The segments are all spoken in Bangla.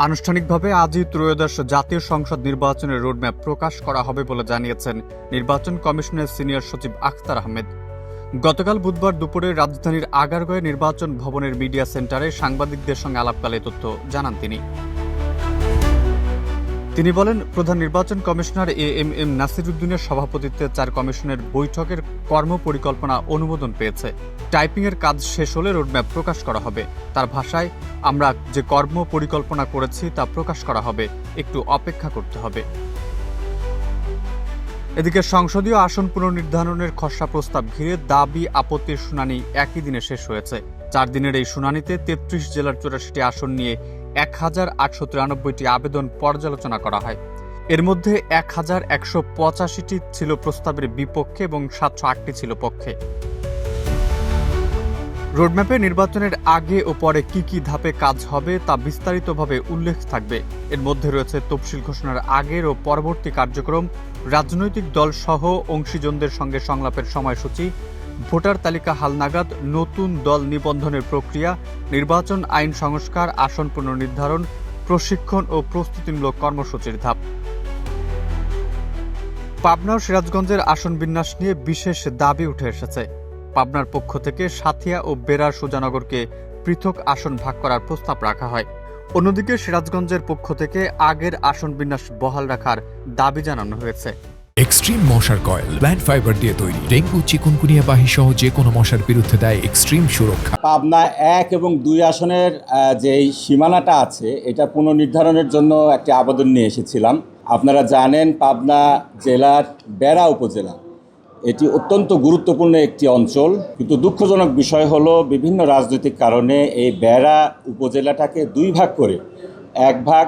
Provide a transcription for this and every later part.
আনুষ্ঠানিকভাবে আজই ত্রয়োদশ জাতীয় সংসদ নির্বাচনের রোডম্যাপ প্রকাশ করা হবে বলে জানিয়েছেন নির্বাচন কমিশনের সিনিয়র সচিব আখতার আহমেদ। গতকাল বুধবার দুপুরে রাজধানীর আগারগাঁওয়ে নির্বাচন ভবনের মিডিয়া সেন্টারে সাংবাদিকদের সঙ্গে আলাপকালে তথ্য জানান তিনি বলেন, প্রধান নির্বাচন কমিশনার এএমএম নাসিরউদ্দিনের সভাপতিত্বে 4 কমিশনের বৈঠকের কর্মপরিকল্পনা অনুমোদন পেয়েছে। টাইপিংয়ের কাজ শেষ হলে রোডম্যাপ প্রকাশ করা হবে। তার ভাষায়, আমরা যে কর্ম পরিকল্পনা করেছি তা প্রকাশ করা হবে, একটু অপেক্ষা করতে হবে। এদিকে সংসদীয় আসন পুনর্নির্ধারণের খসড়া প্রস্তাব ঘিরে দাবি আপত্তির শুনানি একই দিনে শেষ হয়েছে। 4 দিনের এই শুনানিতে 33 জেলার 84টি আসন নিয়ে 1893টি আবেদন পর্যালোচনা করা হয়। এর মধ্যে 1185টি ছিল প্রস্তাবের বিপক্ষে এবং 708টি ছিল পক্ষে। রোডম্যাপে নির্বাচনের আগে ও পরে কি কি ধাপে কাজ হবে তা বিস্তারিতভাবে উল্লেখ থাকবে। এর মধ্যে রয়েছে তফসিল ঘোষণার আগের ও পরবর্তী কার্যক্রম, রাজনৈতিক দল সহ অংশীজনদের সঙ্গে সংলাপের সময়সূচি, ভোটার তালিকা হালনাগাদ, নতুন দল নিবন্ধনের প্রক্রিয়া, নির্বাচন আইন সংস্কার, আসন পুনর্নির্ধারণ, প্রশিক্ষণ ও প্রস্তুতিমূলক কর্মসূচির ধাপ। পাবনা ও সিরাজগঞ্জের আসন বিন্যাস নিয়ে বিশেষ দাবি উঠে এসেছে। পাবনার পক্ষ থেকে সাথিয়া ও বেড়ার সুজানগরকে পৃথক আসন ভাগ করার প্রস্তাব রাখা হয়। অন্যদিকে সিরাজগঞ্জের পক্ষ থেকে আগের আসন বিন্যাস বহাল রাখার দাবি জানানো হয়েছে। এক্সট্রিম মশার কয়েল প্ল্যান্ট ফাইবার দিয়ে তৈরি, ডেঙ্গু, চিকুনগুনিয়া বাহি সহ যে কোনো মশার বিরুদ্ধে দেয় এক্সট্রিম সুরক্ষা। পাবনা 1 এবং 2 আসনের যে সীমানাটা আছে এটা পুনর্নির্ধারণের জন্য একটি আবেদন নিয়ে এসেছিলাম। আপনারা জানেন পাবনা জেলার বেড়া উপজেলা এটি অত্যন্ত গুরুত্বপূর্ণ একটি অঞ্চল, কিন্তু দুঃখজনক বিষয় হলো বিভিন্ন রাজনৈতিক কারণে এই বেড়া উপজেলাটাকে 2 ভাগ করে, এক ভাগ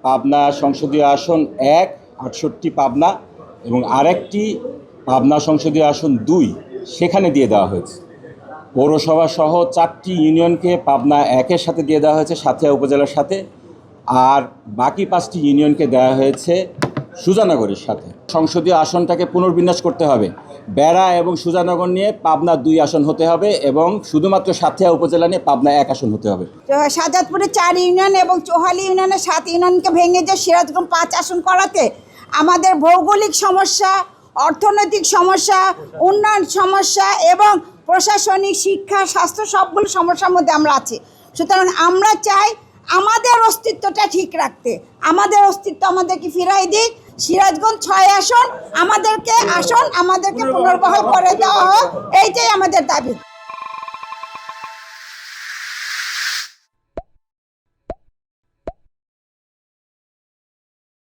পাবনা সংসদীয় আসন 1 68 পাবনা এবং আরেকটি পাবনা সংসদীয় আসন 2 সেখানে দিয়ে দেওয়া হয়েছে। পৌরসভা সহ 4টি ইউনিয়নকে পাবনা 1-এর সাথে দিয়ে দেওয়া হয়েছে সাথিয়া উপজেলার সাথে, আর বাকি 5টি ইউনিয়নকে দেওয়া হয়েছে সুজানগরের সাথে। সংসদীয় আসনটাকে পুনর্বিন্যাস করতে হবে। বেড়া এবং সুজানগর নিয়ে পাবনা 2 আসন হতে হবে এবং শুধুমাত্র সাথিয়া উপজেলা নিয়ে পাবনা 1 আসন হতে হবে। শাহজাদপুরে 4 ইউনিয়ন এবং চৌহালি ইউনিয়নের 7 ইউনিয়নকে ভেঙে যে সিরাজগঞ্জ 5 আসন করাতে আমাদের ভৌগোলিক সমস্যা, অর্থনৈতিক সমস্যা, উন্নয়ন সমস্যা এবং প্রশাসনিক, শিক্ষা, স্বাস্থ্য সবগুলো সমস্যার মধ্যে আমরা আছি। সুতরাং আমরা চাই আমাদের অস্তিত্বটা ঠিক রাখতে, আমাদের অস্তিত্ব আমাদেরকে ফিরাই দিক। সিরাজগঞ্জ 6 আসন আমাদেরকে পুনর্বহাল করে দেওয়া হোক, এইটাই আমাদের দাবি।